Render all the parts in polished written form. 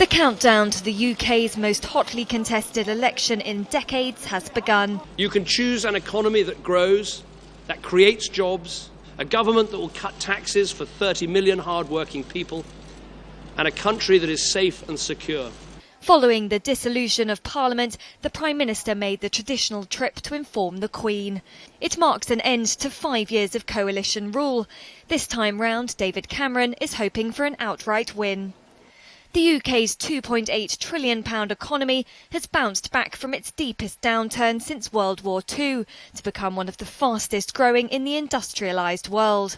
The countdown to the UK's most hotly contested election in decades has begun. You can choose an economy that grows, that creates jobs, a government that will cut taxes for 30 million hard-working people, and a country that is safe and secure. Following the dissolution of Parliament, the Prime Minister made the traditional trip to inform the Queen. It marks an end to 5 years of coalition rule. This time round, David Cameron is hoping for an outright win. The UK's £2.8 trillion economy has bounced back from its deepest downturn since World War II to become one of the fastest growing in the industrialised world.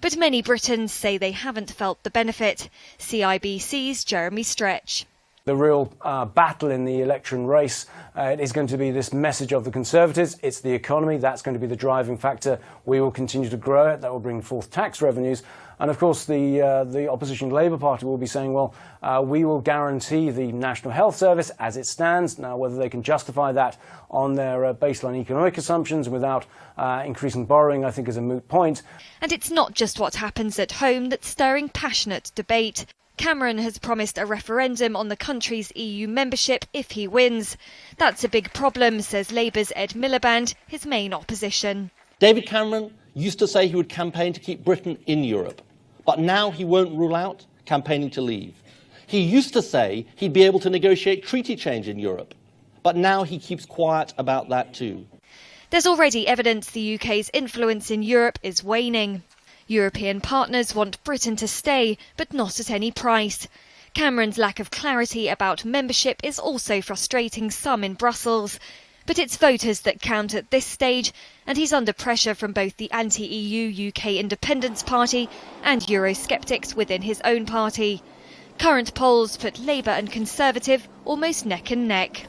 But many Britons say they haven't felt the benefit. CIBC's Jeremy Stretch. The real battle in the election race is going to be this message of the Conservatives. It's the economy. That's going to be the driving factor. We will continue to grow it. That will bring forth tax revenues. And of course, the opposition Labour Party will be saying, well, we will guarantee the National Health Service as it stands. Now, whether they can justify that on their baseline economic assumptions without increasing borrowing, I think is a moot point. And it's not just what happens at home that's stirring passionate debate. Cameron has promised a referendum on the country's EU membership if he wins. That's a big problem, says Labour's Ed Miliband, his main opposition. David Cameron used to say he would campaign to keep Britain in Europe, but now he won't rule out campaigning to leave. He used to say he'd be able to negotiate treaty change in Europe, but now he keeps quiet about that too. There's already evidence the UK's influence in Europe is waning. European partners want Britain to stay, but not at any price. Cameron's lack of clarity about membership is also frustrating some in Brussels. But it's voters that count at this stage, and he's under pressure from both the anti-EU UK Independence Party and Eurosceptics within his own party. Current polls put Labour and Conservative almost neck and neck.